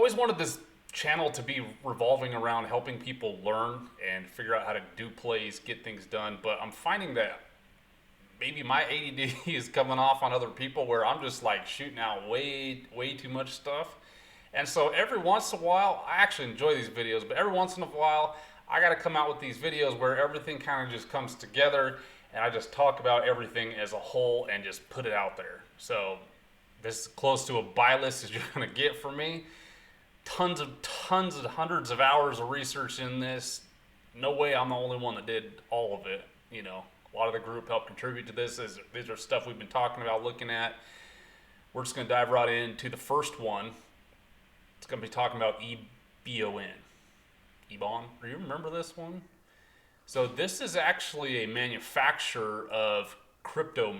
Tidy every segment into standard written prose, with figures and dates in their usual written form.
always wanted this channel to be revolving around helping people learn and figure out how to do plays, get things done. But I'm finding that maybe my ADD is coming off on other people where I'm just like shooting out way too much stuff. And so every once in a while, I actually enjoy these videos, but every once in a while, I got to come out with these videos where everything kind of just comes together and I just talk about everything as a whole and just put it out there. So this is close to a buy list as you're going to get from me. Tons of hundreds of hours of research in this. No way I'm the only one that did all of it. You know, a lot of the group helped contribute to this. These are stuff we've been talking about, looking at. We're just going to dive right into the first one. It's going to be talking about EBON. EBON. Do you remember this one? So this is actually a manufacturer of crypto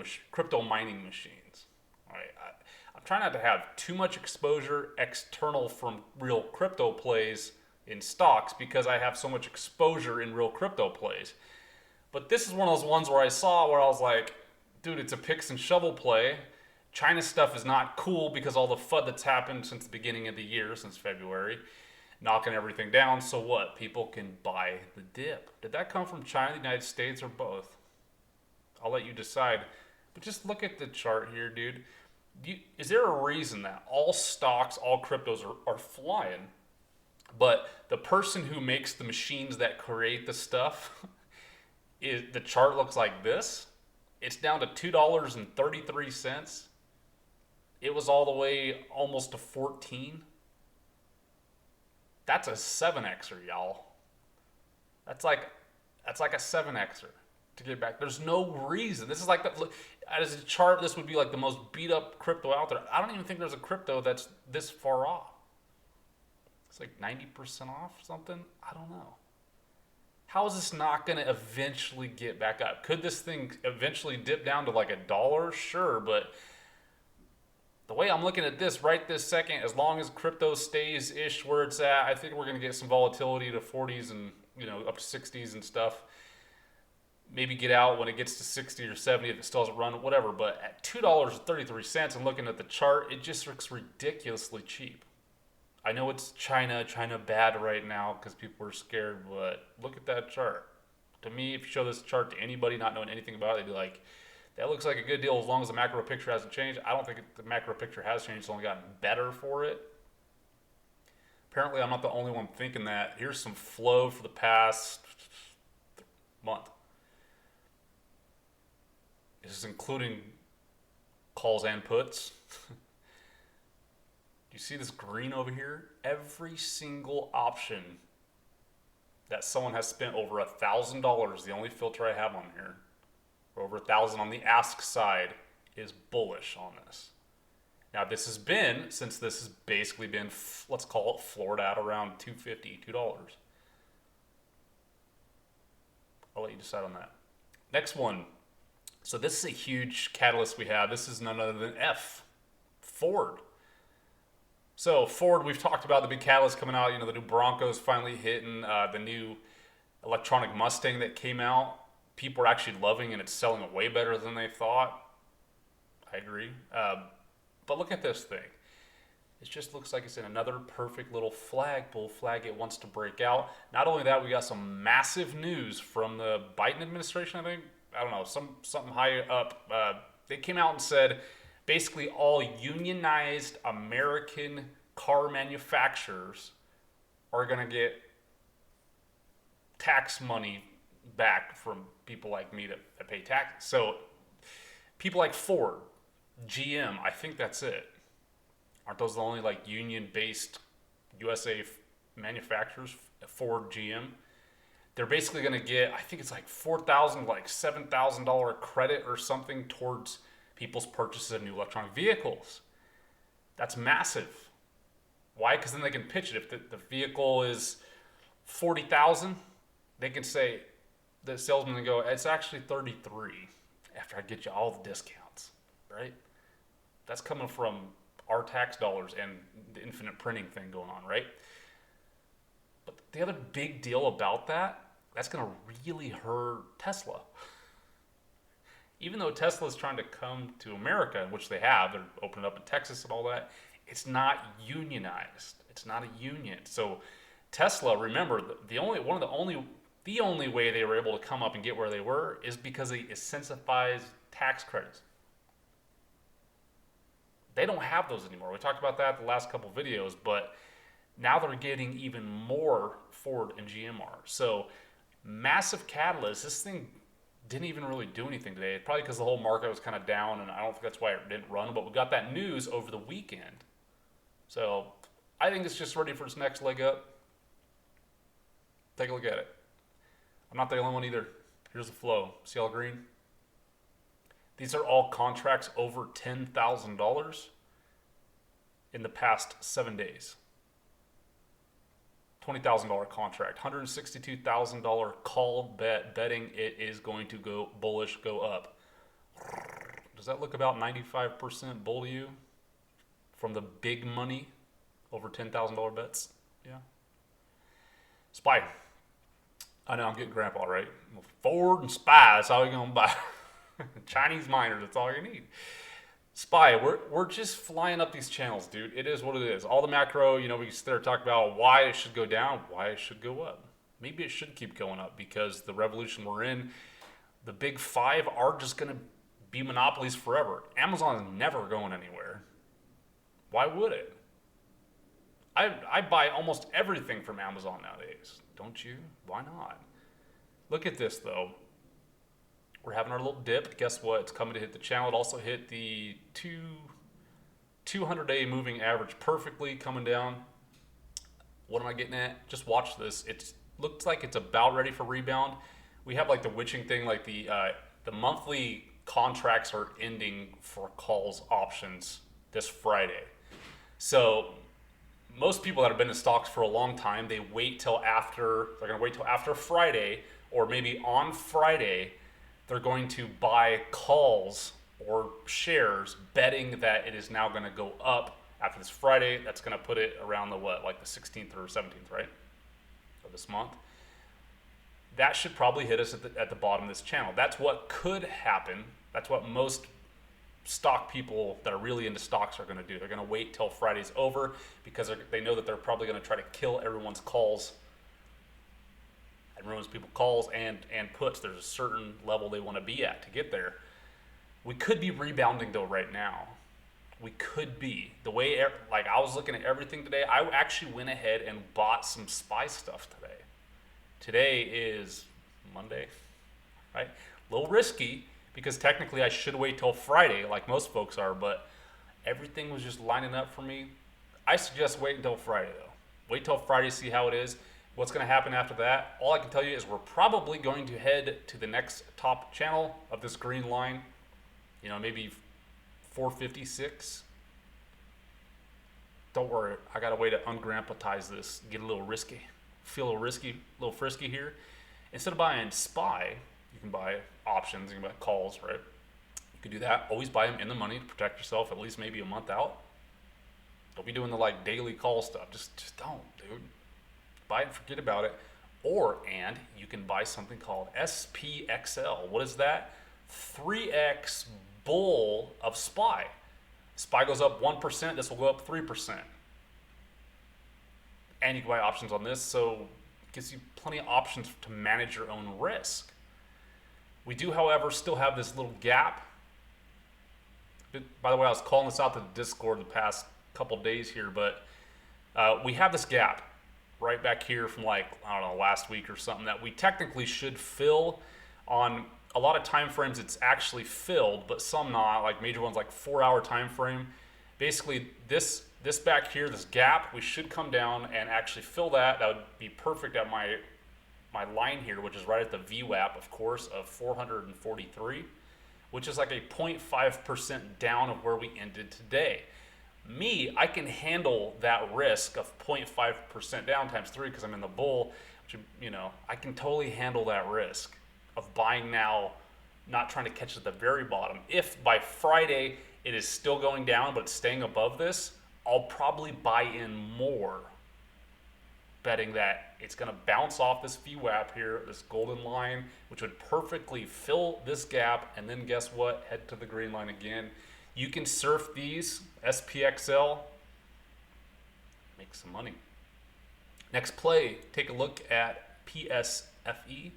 mining machines. All right. I'm trying not to have too much exposure external from real crypto plays in stocks because I have so much exposure in real crypto plays. But this is one of those ones where I saw where I was like, dude, it's a picks and shovel play. China stuff is not cool because all the FUD that's happened since the beginning of the year, since February, knocking everything down. So what? People can buy the dip. Did that come from China, the United States, or both? I'll let you decide. But just look at the chart here, dude. Is there a reason that all stocks, all cryptos are flying, but the person who makes the machines that create the stuff, the chart looks like this? It's down to $2.33. It was all the way almost to 14. That's a 7x'er, y'all. That's like a 7x'er to get back. There's no reason. This is like as a chart, this would be like the most beat up crypto out there. I don't even think there's a crypto that's this far off. It's like 90% off something. I don't know. How is this not going to eventually get back up? Could this thing eventually dip down to like $1? Sure, but the way I'm looking at this right this second, as long as crypto stays ish where it's at, I think we're going to get some volatility to 40s and up to 60s and stuff. Maybe get out when it gets to 60 or 70 if it still doesn't run, whatever. But at $2.33 and looking at the chart, it just looks ridiculously cheap. I know it's China bad right now because people are scared, but look at that chart. To me, if you show this chart to anybody not knowing anything about it, they'd be like, that looks like a good deal as long as the macro picture hasn't changed. I don't think the macro picture has changed. It's only gotten better for it. Apparently, I'm not the only one thinking that. Here's some flow for the past month. This is including calls and puts. Do you see this green over here? Every single option that someone has spent over $1,000, the only filter I have on here, over 1,000 on the ask side, is bullish on this. Now this has been, since this has basically been, let's call it floored at around $2.50, $2. I'll let you decide on that. Next one. So this is a huge catalyst we have. This is none other than Ford. So Ford, we've talked about the big catalyst coming out. The new Broncos finally hitting, the new electronic Mustang that came out. People are actually loving, and it's selling way better than they thought. I agree. But look at this thing. It just looks like it's in another perfect little bull flag it wants to break out. Not only that, we got some massive news from the Biden administration, I think. I don't know, something high up. They came out and said basically all unionized American car manufacturers are going to get tax money back from people like me that pay taxes. So people like Ford, GM, I think that's it. Aren't those the only like union-based USA manufacturers, Ford, GM? They're basically going to get, I think it's like $4,000, like $7,000 credit or something towards people's purchases of new electronic vehicles. That's massive. Why? Because then they can pitch it. If the vehicle is $40,000, they can say, the salesman can go, it's actually $33 after I get you all the discounts, right? That's coming from our tax dollars and the infinite printing thing going on, right? But the other big deal about that's going to really hurt Tesla. Even though Tesla is trying to come to America, which they have, they're opening up in Texas and all that, It's not unionized. It's not a union. So Tesla, remember, the only way they were able to come up and get where they were is because they incentivized tax credits. They don't have those anymore. We talked about that the last couple videos, but now they're getting even more Ford and GM are. So massive catalyst. This thing didn't even really do anything today. Probably because the whole market was kind of down, and I don't think that's why it didn't run. But we got that news over the weekend. So I think it's just ready for its next leg up. Take a look at it. I'm not the only one either. Here's the flow. See all green? These are all contracts over $10,000 in the past 7 days. $20,000 contract, $162,000 call betting it is going to go bullish, go up. Does that look about 95% bull to you from the big money over $10,000 bets? Yeah. SPY. I know I'm getting grandpa, right? Ford and SPY, that's all you're going to buy. Chinese miners, that's all you need. SPY, we're just flying up these channels, dude. It is what it is. All the macro, we sit there talk about why it should go down, why it should go up. Maybe it should keep going up because the revolution we're in, the big five are just going to be monopolies forever. Amazon is never going anywhere. Why would it? I buy almost everything from Amazon nowadays. Don't you? Why not? Look at this, though. We're having our little dip. Guess what? It's coming to hit the channel. It also hit the 200-day moving average perfectly, coming down. What am I getting at? Just watch this. It looks like it's about ready for rebound. We have like the witching thing, like the monthly contracts are ending for calls options this Friday. So most people that have been in stocks for a long time, they wait till after, they're going to wait till after Friday, or maybe on Friday, they're going to buy calls or shares betting that it is now going to go up after this Friday. That's going to put it around the like the 16th or 17th, right, of this month. That should probably hit us at the bottom of this channel. That's what could happen. That's what most stock people that are really into stocks are going to do. They're going to wait till Friday's over because they know that they're probably going to try to kill everyone's calls. Everyone's people calls and puts. There's a certain level they want to be at to get there. We could be rebounding though right now. We could be. The way, like I was looking at everything today, I actually went ahead and bought some SPY stuff today. Today is Monday, right? A little risky because technically I should wait till Friday like most folks are, but everything was just lining up for me. I suggest wait until Friday though. Wait till Friday, see how it is. What's going to happen after that? All I can tell you is we're probably going to head to the next top channel of this green line. Maybe 456. Don't worry, I got a way to ungrandpatize this, get a little risky. Feel a little risky, a little frisky here. Instead of buying SPY, you can buy options, you can buy calls, right? You can do that. Always buy them in the money to protect yourself at least maybe a month out. Don't be doing the like daily call stuff. Just don't, dude. Buy it and forget about it. And you can buy something called SPXL. What is that? 3x bull of SPY. SPY goes up 1%, this will go up 3%. And you can buy options on this, so it gives you plenty of options to manage your own risk. We do, however, still have this little gap. By the way, I was calling this out to the Discord the past couple days here, but we have this gap right back here from last week or something that we technically should fill. On a lot of time frames it's actually filled, but some not, like major ones like 4-hour time frame. Basically this back here, this gap, we should come down and actually fill that. That would be perfect at my line here, which is right at the VWAP, of course, of 443, which is like a 0.5% down of where we ended today. I can handle that risk of 0.5% down times 3 because I'm in the bull, which, I can totally handle that risk of buying now, not trying to catch at the very bottom. If by Friday it is still going down but it's staying above this, I'll probably buy in more, betting that it's going to bounce off this VWAP here, this golden line, which would perfectly fill this gap, and then guess what? Head to the green line again. You can surf these SPXL make some money. Next play, take a look at PSFE.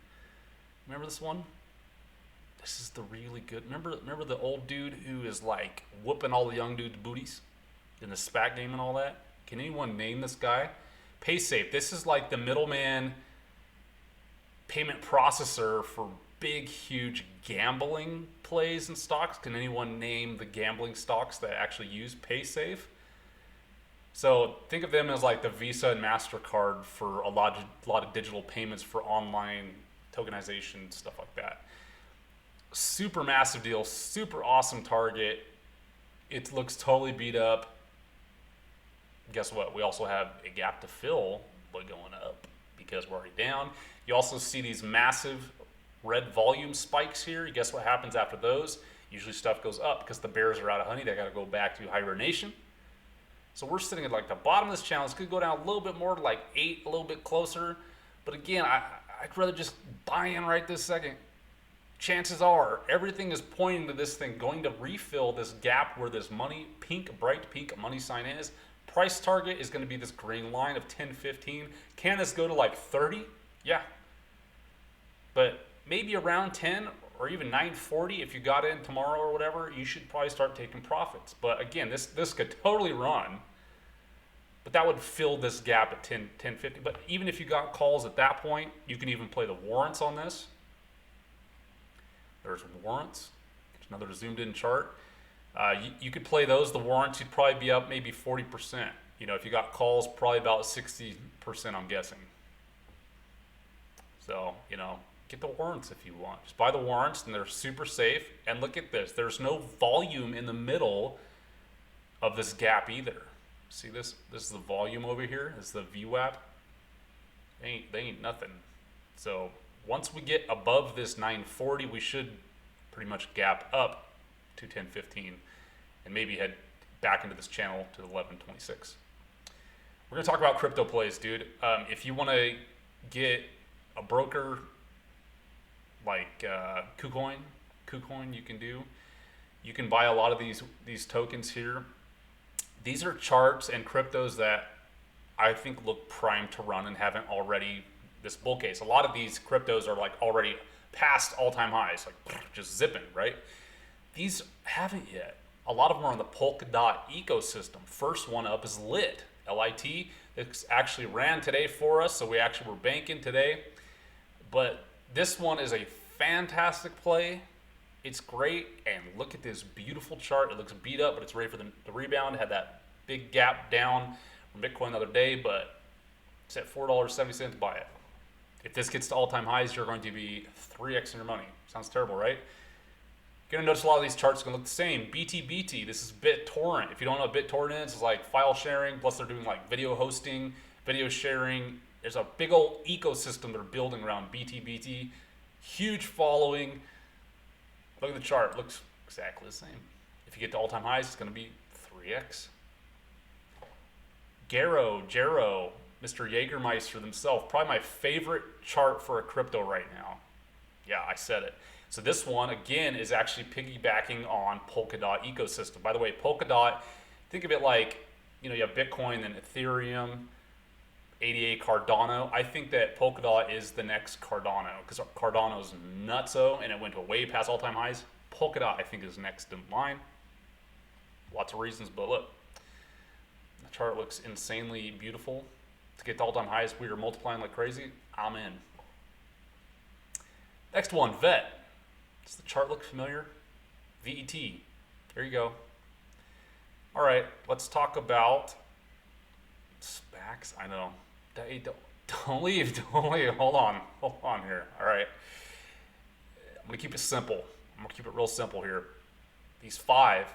Remember this one? This is the really good. Remember the old dude who is like whooping all the young dudes' booties in the SPAC game and all that? Can anyone name this guy? PaySafe. This is like the middleman payment processor for big, huge gambling plays and stocks. Can anyone name the gambling stocks that actually use PaySafe? So think of them as like the Visa and MasterCard for a lot of digital payments for online tokenization, stuff like that. Super massive deal, super awesome target. It looks totally beat up. Guess what? We also have a gap to fill, but going up because we're already down. You also see these massive red volume spikes here. Guess what happens after those? Usually stuff goes up because the bears are out of honey. They got to go back to hibernation. So we're sitting at like the bottom of this channel. This could go down a little bit more to like 8, a little bit closer. But again, I'd rather just buy in right this second. Chances are everything is pointing to this thing going to refill this gap where this money, bright pink money sign is. Price target is going to be this green line of 10.15. Can this go to like 30? Yeah. But maybe around 10 or even 9.40 if you got in tomorrow or whatever, you should probably start taking profits. But again, this could totally run. But that would fill this gap at 10.50. But even if you got calls at that point, you can even play the warrants on this. There's warrants. There's another zoomed in chart. You could play those. The warrants, you'd probably be up maybe 40%. You know, if you got calls, probably about 60%, I'm guessing. So, you know, get the warrants if you want. Just buy the warrants, and they're super safe. And look at this. There's no volume in the middle of this gap either. See this? This is the volume over here. This is the VWAP. They ain't nothing. So once we get above this 940, we should pretty much gap up to 1015 and maybe head back into this channel to 1126. We're going to talk about crypto plays, dude. If you want to get a broker like Kucoin, you can do. You can buy a lot of these tokens here. These are charts and cryptos that I think look primed to run and haven't already. This bull case. A lot of these cryptos are like already past all-time highs, like just zipping, right? These haven't yet. A lot of them are on the Polkadot ecosystem. First one up is LIT, L-I-T. It actually ran today for us, so we actually were banking today. But this one is a fantastic play. It's great, and look at this beautiful chart. It looks beat up, but it's ready for the rebound. It had that big gap down from Bitcoin the other day, but it's at $4.70. Buy it. If this gets to all-time highs, you're going to be 3x in your money. Sounds terrible, right? You're going to notice a lot of these charts are going to look the same. BTBT, this is BitTorrent. If you don't know what BitTorrent is, it's like file sharing, plus they're doing like video hosting, video sharing. There's a big old ecosystem they're building around BTBT. Huge following. Look at the chart. It looks exactly the same. If you get to all-time highs, it's going to be 3x. Gero, Mr. Jägermeister himself, probably my favorite chart for a crypto right now. Yeah, I said it. So this one, again, is actually piggybacking on Polkadot ecosystem. By the way, Polkadot, think of it like, you know, you have Bitcoin and Ethereum, ADA, Cardano. I think that Polkadot is the next Cardano because Cardano's nutso and it went way past all-time highs. Polkadot, I think, is next in line. Lots of reasons, but look. The chart looks insanely beautiful. To get to all-time highs, we are multiplying like crazy. I'm in. Next one, VET. Does the chart look familiar? VET. There you go. All right, let's talk about SPACs. I know. Don't leave. Hold on here. All right. I'm going to keep it simple. I'm going to keep it real simple here. These 5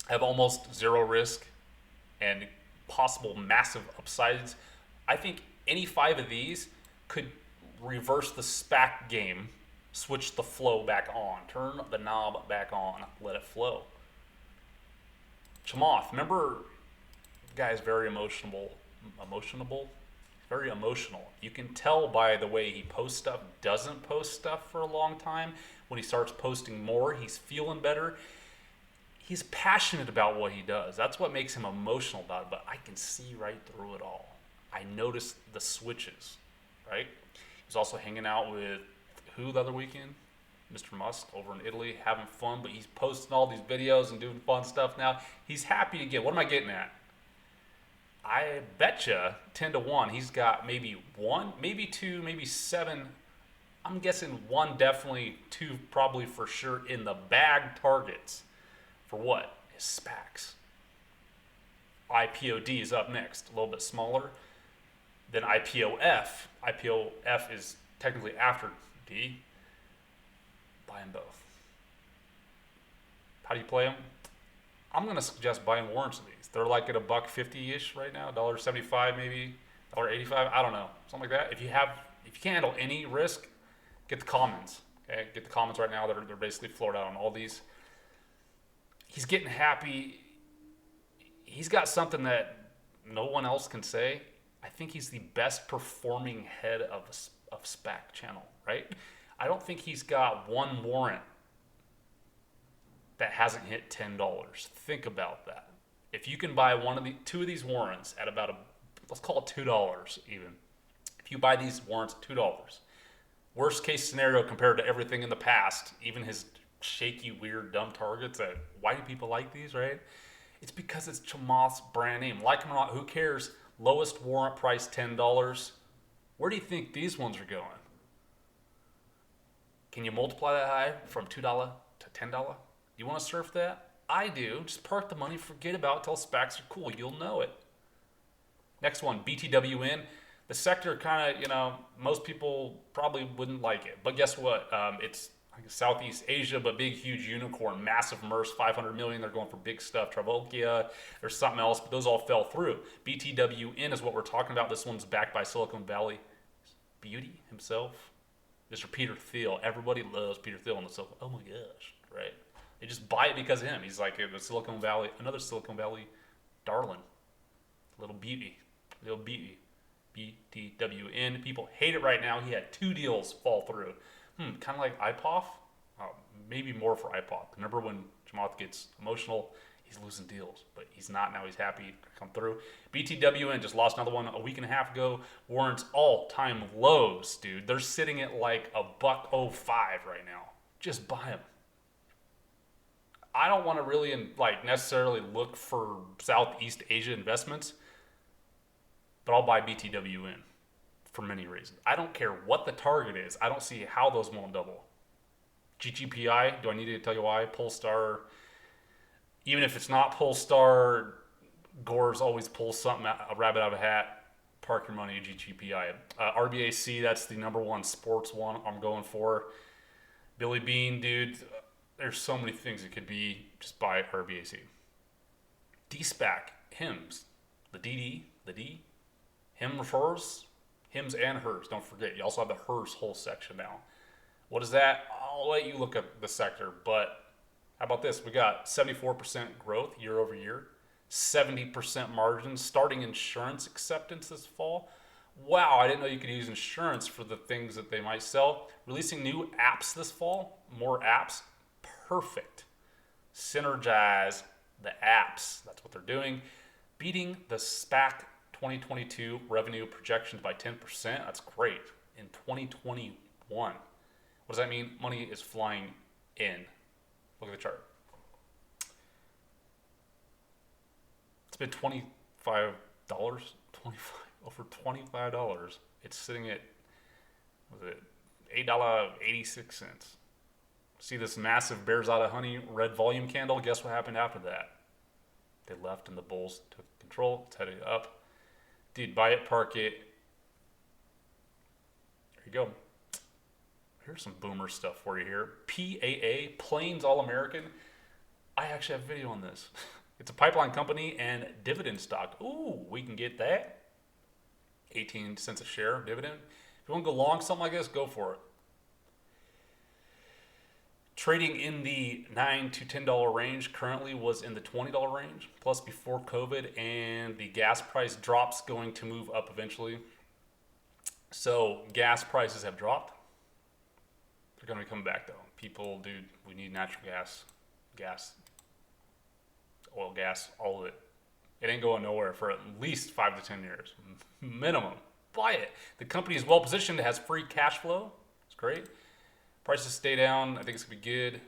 have almost zero risk and possible massive upsides. I think any 5 of these could reverse the SPAC game, switch the flow back on, turn the knob back on, let it flow. Chamath, remember, the guy is very emotional. Very emotional. You can tell by the way he posts stuff, doesn't post stuff for a long time. When he starts posting more, he's feeling better. He's passionate about what he does. That's what makes him emotional about it, but I can see right through it all. I noticed the switches, right? He was also hanging out with who the other weekend? Mr. Musk over in Italy, having fun, but he's posting all these videos and doing fun stuff now. He's happy to get. What am I getting at? I betcha 10 to 1. He's got maybe one, maybe two, maybe seven. I'm guessing one, definitely two, probably for sure in the bag targets. For what? His SPACs. IPOD is up next, a little bit smaller than IPOF. IPOF is technically after D. Buy them both. How do you play them? I'm going to suggest buying warrants of these. They're like at $1.50-ish right now, $1.75 maybe, $1.85. I don't know, something like that. If you can't handle any risk, get the commons. Okay, get the commons right now. They're basically floored out on all these. He's getting happy. He's got something that no one else can say. I think he's the best performing head of SPAC channel, right? I don't think he's got one warrant that hasn't hit $10. Think about that. If you can buy two of these warrants at about let's call it $2 even. If you buy these warrants at $2, worst case scenario compared to everything in the past, even his shaky, weird, dumb targets. Why do people like these, right? It's because it's Chamath's brand name. Like them or not, who cares? Lowest warrant price $10. Where do you think these ones are going? Can you multiply that high from $2 to $10? You want to surf that? I do. Just park the money, forget about it till SPACs are cool. You'll know it. Next one, BTWN. The sector kind of, most people probably wouldn't like it. But guess what? It's Southeast Asia, but big, huge unicorn, massive MERS, 500 million. They're going for big stuff. Travolkia, there's something else, but those all fell through. BTWN is what we're talking about. This one's backed by Silicon Valley Beauty himself, Mr. Peter Thiel. Everybody loves Peter Thiel in the Silicon. Oh my gosh, right? They just buy it because of him. He's like another Silicon Valley darling, little beauty. BTWN. People hate it right now. He had 2 deals fall through. Kind of like IPOF, maybe more for IPOF. Remember when Chamath gets emotional, he's losing deals, but he's not now. He's happy to come through. BTWN just lost another one a week and a half ago. Warrants all-time lows, dude. They're sitting at like $1.05 right now. Just buy them. I don't want to really necessarily look for Southeast Asia investments, but I'll buy BTWN. For many reasons. I don't care what the target is. I don't see how those won't double. GGPI, do I need to tell you why? Polestar, even if it's not Polestar, Gore's always pulls something, a rabbit out of a hat. Park your money at GGPI. RBAC, that's the number one sports one I'm going for. Billy Bean, dude, there's so many things it could be. Just buy RBAC. DSPAC, HIMS, the D, HIM refers. Hims and hers, don't forget. You also have the hers whole section now. What is that? I'll let you look at the sector, but how about this? We got 74% growth year over year, 70% margins, starting insurance acceptance this fall. Wow, I didn't know you could use insurance for the things that they might sell. Releasing new apps this fall, more apps, perfect. Synergize the apps, that's what they're doing. Beating the SPAC 2022 revenue projections by 10%. That's great. In 2021, what does that mean? Money is flying in. Look at the chart. It's been $25, over $25. It's sitting at, $8.86. See this massive bears out of honey red volume candle? Guess what happened after that? They left and the bulls took control. It's heading up. Dude, buy it, park it. There you go. Here's some boomer stuff for you here. PAA, Plains All-American. I actually have a video on this. It's a pipeline company and dividend stock. Ooh, we can get that. 18 cents a share of dividend. If you want to go long something like this, go for it. Trading in the $9 to $10 range, currently was in the $20 range, plus before COVID, and the gas price drops, going to move up eventually. So gas prices have dropped. They're going to be coming back though. People, dude, we need natural gas. oil, gas, all of it. It ain't going nowhere for at least 5 to 10 years, minimum. Buy it. The company is well positioned. It has free cash flow. It's great. Prices stay down. I think it's going to be good.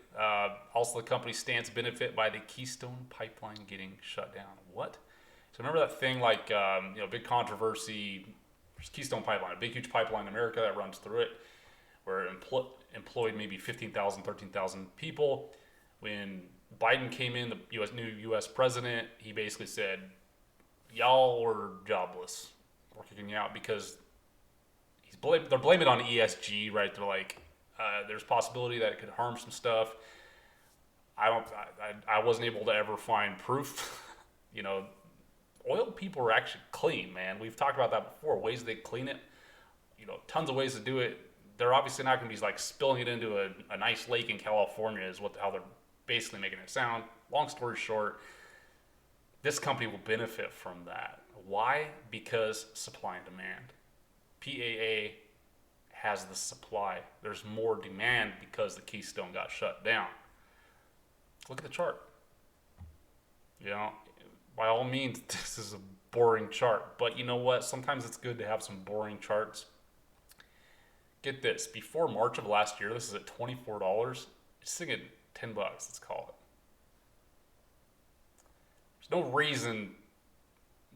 Also, the company stands to benefit by the Keystone Pipeline getting shut down. What? So remember that thing like, big controversy, Keystone Pipeline, a big, huge pipeline in America that runs through it, where it employed maybe 15,000, 13,000 people. When Biden came in, the new U.S. president, he basically said, y'all were jobless. We're kicking you out because they're blaming it on ESG, right? They're like, there's possibility that it could harm some stuff. I wasn't able to ever find proof. Oil people are actually clean, man. We've talked about that before. Ways they clean it. Tons of ways to do it. They're obviously not going to be like spilling it into a nice lake in California is how they're basically making it sound. Long story short, this company will benefit from that. Why? Because supply and demand. PAA has the supply. There's more demand because the Keystone got shut down. Look at the chart. By all means, this is a boring chart, but you know what? Sometimes it's good to have some boring charts. Get this, before March of last year, this is at $24. It's sitting at $10, let's call it. There's no reason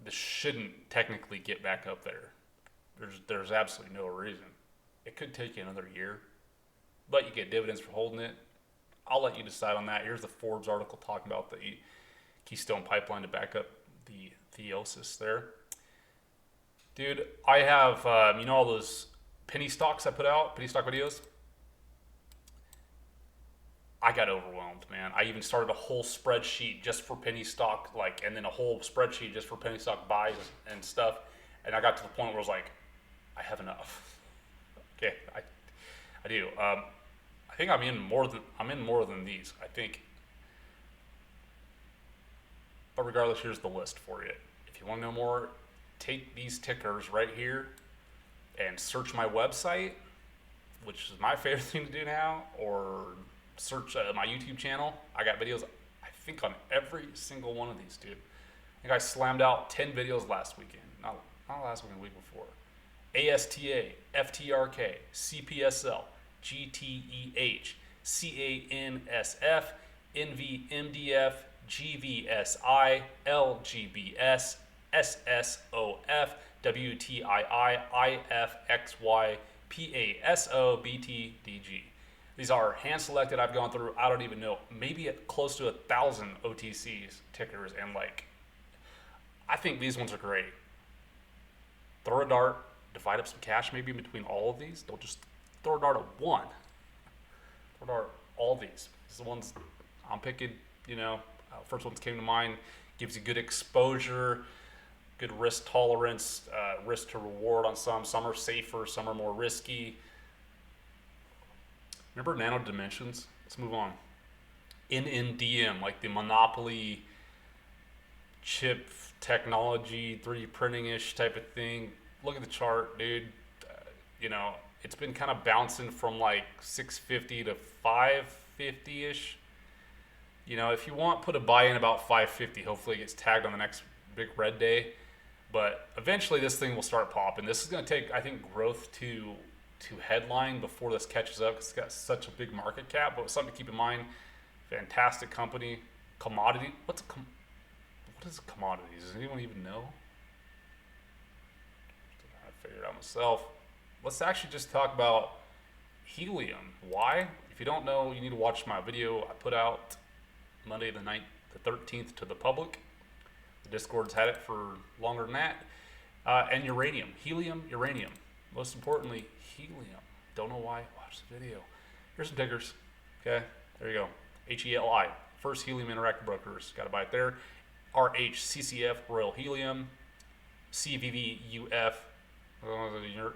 this shouldn't technically get back up there. There's absolutely no reason. It could take you another year, but you get dividends for holding it. I'll let you decide on that. Here's the Forbes article talking about the Keystone Pipeline to back up the theosis there. Dude, I have, all those penny stocks I put out, penny stock videos? I got overwhelmed, man. I even started a whole spreadsheet just for penny stock, and then a whole spreadsheet just for penny stock buys and stuff. And I got to the point where I was like, I have enough. Okay, I do. I think I'm in more than these, I think. But regardless, here's the list for you. If you want to know more, take these tickers right here and search my website, which is my favorite thing to do now, or search my YouTube channel. I got videos, I think, on every single one of these, dude. I think I slammed out 10 videos last weekend. Not last weekend, the week before. ASTA, FTRK, CPSL, GTEH, CANSF, NVMDF, GVSI, LGBS, SSOF, WTII, IFXY, PASO, BTDG. These are hand selected. I've gone through, I don't even know, maybe close to 1,000 OTCs, tickers, and I think these ones are great. Throw a dart, divide up some cash maybe in between all of these. Don't just throw a dart at one. Throw a dart at all these. These are the ones I'm picking, first ones came to mind. Gives you good exposure, good risk tolerance, risk to reward on some. Some are safer, some are more risky. Remember Nano Dimensions? Let's move on. NNDM, like the Monopoly chip technology, 3D printing-ish type of thing. Look at the chart, dude. It's been kind of bouncing from 650 to 550-ish. If you want, put a buy in about 550. Hopefully it gets tagged on the next big red day. But eventually this thing will start popping. This is going to take, I think, growth to headline before this catches up, because it's got such a big market cap. But something to keep in mind, fantastic company. Commodity, what is commodities? Does anyone even know? I figured it out myself. Let's actually just talk about helium. Why? If you don't know, you need to watch my video I put out Monday the 13th to the public. The Discord's had it for longer than that. And uranium. Helium, uranium. Most importantly, helium. Don't know why. Watch the video. Here's some tickers. Okay, there you go. HELI. First Helium Interactive Brokers. Got to buy it there. RHCCF, Royal Helium. CVVUF,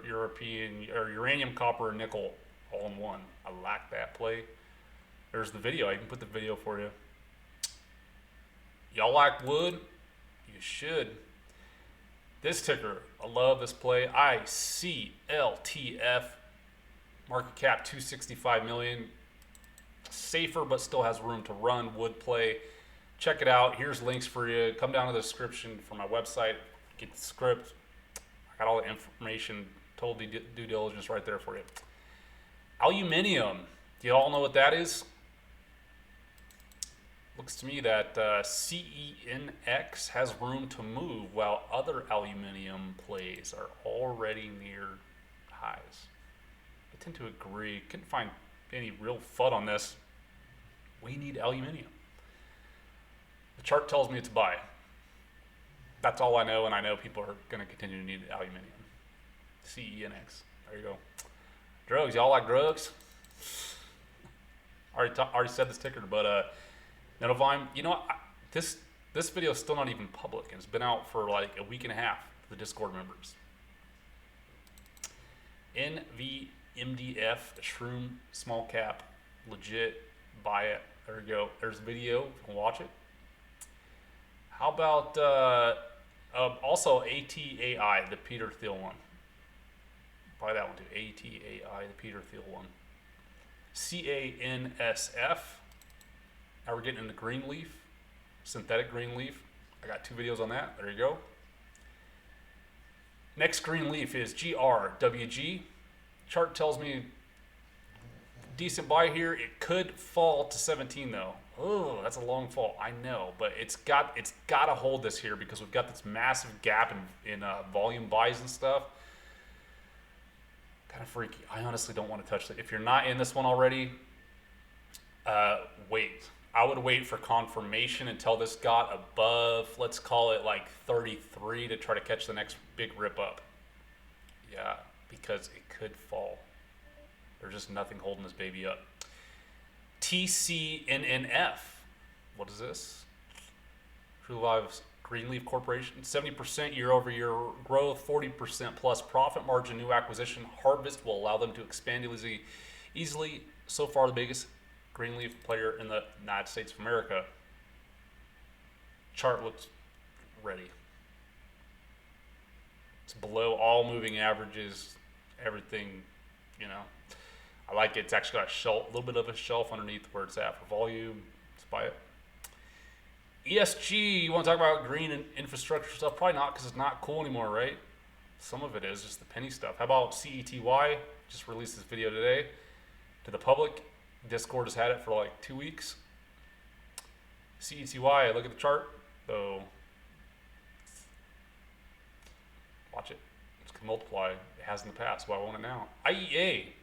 European or uranium, copper, and nickel all in one. I like that play. There's the video. I can put the video for you. Y'all like wood? You should. This ticker, I love this play. ICLTF, market cap 265 million. Safer, but still has room to run. Wood play. check it out. Here's links for you. Come down to the description for my website. Get the script. I got all the information, total due diligence right there for you. Aluminium. Do you all know what that is? Looks to me that CENX has room to move while other aluminium plays are already near highs. I tend to agree. Couldn't find any real FUD on this. We need aluminium. The chart tells me it's a buy. That's all I know, and I know people are going to continue to need aluminium. CENX. There you go. Drugs. Y'all like drugs? Already said this ticker, but Netovime. You know what? This video is still not even public, and it's been out for like a week and a half for the Discord members. NVMDF, Shroom, small cap, legit, buy it. There you go. There's a video. You can watch it. How about also ATAI, the Peter Thiel one? Buy that one too. ATAI, the Peter Thiel one. CANSF. Now we're getting into green leaf, synthetic green leaf. I got 2 videos on that. There you go. Next green leaf is GRWG. Chart tells me decent buy here. It could fall to 17 though. Oh, that's a long fall. I know, but it's got to hold this here because we've got this massive gap in volume buys and stuff. Kind of freaky. I honestly don't want to touch it. If you're not in this one already, wait. I would wait for confirmation until this got above, let's call it like 33 to try to catch the next big rip up. Yeah, because it could fall. There's just nothing holding this baby up. Tcnnf. What is this? True Lives Greenleaf Corporation. 70% year-over-year growth, 40% plus profit margin, new acquisition. Harvest will allow them to expand easily. So far, the biggest greenleaf player in the United States of America. Chart looks ready. It's below all moving averages, everything, you know. I like it. It's actually got a shelf, a little bit of a shelf underneath where it's at for volume. Let's buy it. ESG, you want to talk about green and infrastructure stuff? Probably not, because it's not cool anymore, right? Some of it is, just the penny stuff. How about CETY? Just released this video today to the public. Discord has had it for like 2 weeks. CETY, look at the chart. So, watch it. It's going to multiply. It has in the past. Why won't it now? IEA.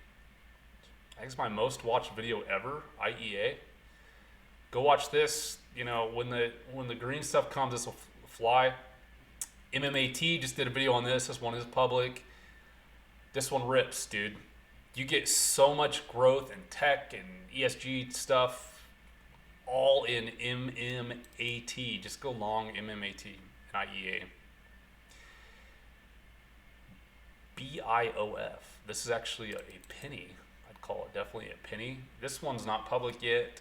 I think it's my most watched video ever. IEA. Go watch this. You know, when the green stuff comes, this will fly. MMAT just did a video on this. This one is public. This one rips, dude. You get so much growth in tech and ESG stuff, all in MMAT. Just go long MMAT and IEA. BIOF. This is actually a penny. I'd call it definitely a penny. This one's not public yet.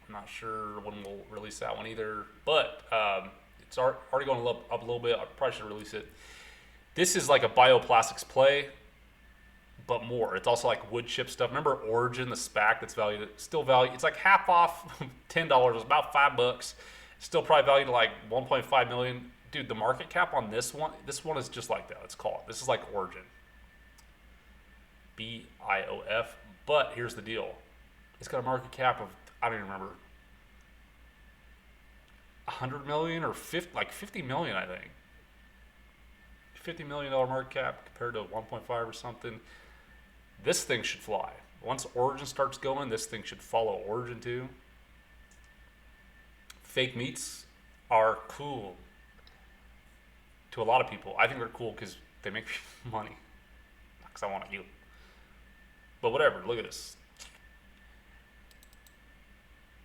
I'm not sure when we'll release that one either, but it's already going up a little bit. I probably should release it. This is like a bioplastics play, but more. It's also like wood chip stuff. Remember Origin, the SPAC that's valued, still valued. It's like half off $10. It's about $5. Still probably valued at like 1.5 million. Dude, the market cap on this one is just like that. Let's call it. This is like Origin. BIOF. But here's the deal. It's got a market cap of, I don't even remember, 100 million or 50 million, I think. $50 million market cap compared to 1.5 or something. This thing should fly. Once Origin starts going, this thing should follow Origin too. Fake meats are cool to a lot of people. I think they're cool because they make money. Not because I want to eat them. But whatever, look at this.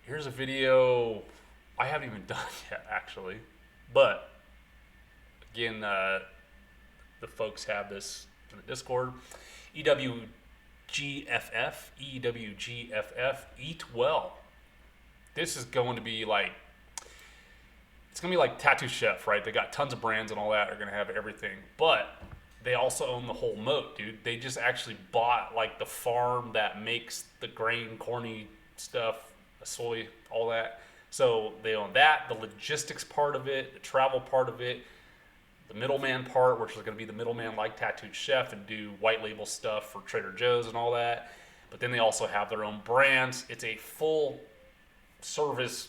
Here's a video I haven't even done yet, actually. But, again, the folks have this in the Discord. EWGFF, eat well. This is going to be like, it's going to be like Tattoo Chef, right? They got tons of brands and all that. They're going to have everything. But they also own the whole moat, dude. They just actually bought like the farm that makes the grain, corny stuff, the soy, all that. So they own that, the logistics part of it, the travel part of it, the middleman part, which is going to be the middleman like Tattooed Chef and do white label stuff for Trader Joe's and all that. But then they also have their own brands. It's a full service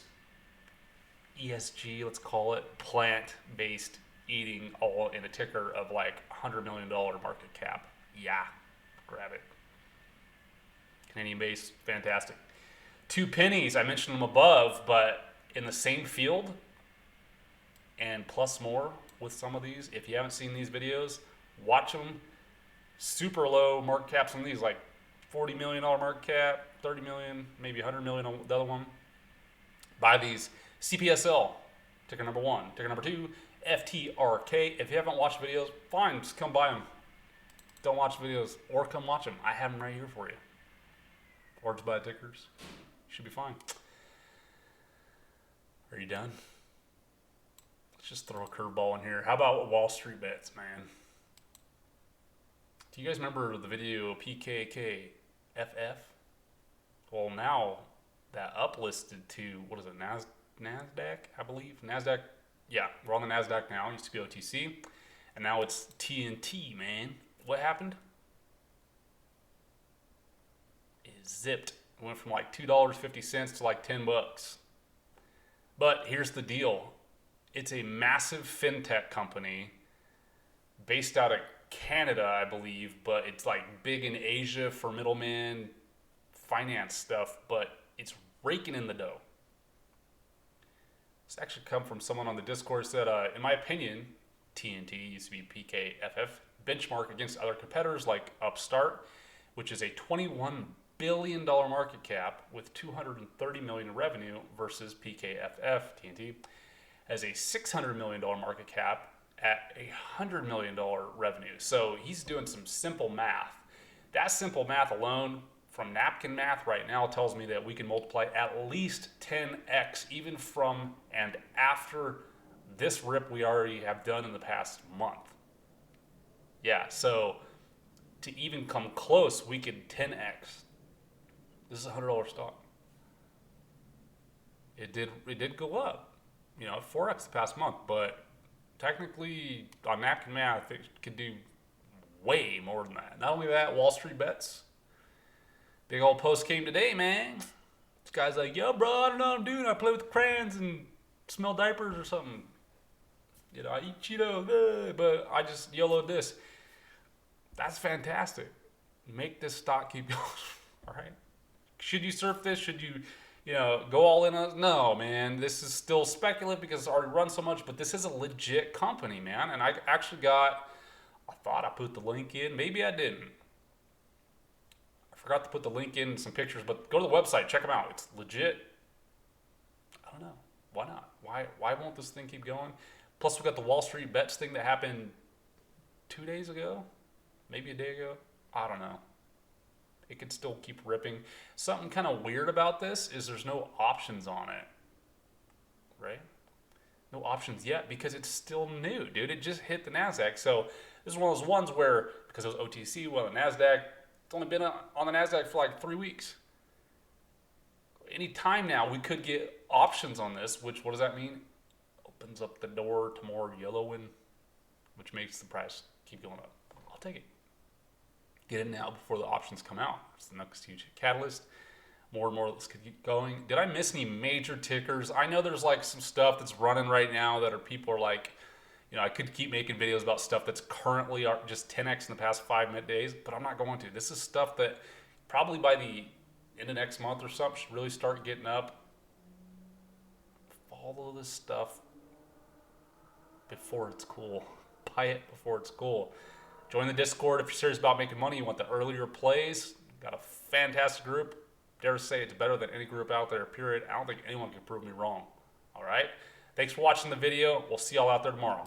ESG, let's call it, plant-based eating, all in a ticker of like $100 million market cap. Yeah, grab it. Canadian based, fantastic. 2 pennies, I mentioned them above, but in the same field and plus more with some of these. If you haven't seen these videos, watch them. Super low market caps on these, like $40 million market cap, 30 million, maybe 100 million on the other one. Buy these. CPSL, ticker number 1. Ticker number 2, FTRK. If you haven't watched videos, fine, just come buy them. Don't watch videos, or come watch them. I have them right here for you. Or just buy tickers. Should be fine. Are you done? Let's just throw a curveball in here. How about Wall Street bets, man? Do you guys remember the video PKKFF? Well, now that uplisted to, what is it, NASDAQ, I believe? NASDAQ, yeah, we're on the NASDAQ now. It used to be OTC. And now it's TNT, man. What happened? It zipped. It went from like $2.50 to like $10. But here's the deal. It's a massive fintech company based out of Canada, I believe, but it's like big in Asia for middlemen, finance stuff, but it's raking in the dough. This actually come from someone on the Discord said, in my opinion, TNT used to be PKFF, benchmark against other competitors like Upstart, which is a $21 billion market cap with $230 million in revenue versus PKFF, TNT, has a $600 million market cap at $100 million revenue. So he's doing some simple math. That simple math alone from napkin math right now tells me that we can multiply at least 10x even from and after this rip we already have done in the past month. Yeah, so to even come close, we could 10x. This is a $100 stock. It did go up, 4x the past month, but technically on napkin math, it could do way more than that. Not only that, Wall Street bets. Big old post came today, man. This guy's like, yo, bro, I don't know what I'm doing. I play with crayons and smell diapers or something. I eat Cheetos, but I just YOLO'd this. That's fantastic. Make this stock keep going. All right. Should you surf this? Should you, go all in on it? No, man. This is still speculative because it's already run so much, but this is a legit company, man. And I actually I thought I put the link in. Maybe I didn't. I forgot to put the link in some pictures, but go to the website. Check them out. It's legit. I don't know. Why not? Why won't this thing keep going? Plus, we got the Wall Street bets thing that happened 2 days ago. Maybe a day ago. I don't know. It could still keep ripping. Something kind of weird about this is there's no options on it. Right? No options yet because it's still new, dude. It just hit the NASDAQ. So this is one of those ones where, because it was OTC, well, the NASDAQ, it's only been on the NASDAQ for like 3 weeks. Any time now, we could get options on this, which, what does that mean? Opens up the door to more yellowing, which makes the price keep going up. I'll take it. Get in now before the options come out. It's the next huge catalyst. More and more, let's keep going. Did I miss any major tickers? I know there's like some stuff that's running right now that people are like, I could keep making videos about stuff that's currently just 10x in the past 5 days, but I'm not going to. This is stuff that probably by the end of next month or something should really start getting up. Follow this stuff before it's cool. Buy it before it's cool. Join the Discord if you're serious about making money. You want the earlier plays. Got a fantastic group. Dare to say it's better than any group out there, period. I don't think anyone can prove me wrong. All right? Thanks for watching the video. We'll see y'all out there tomorrow.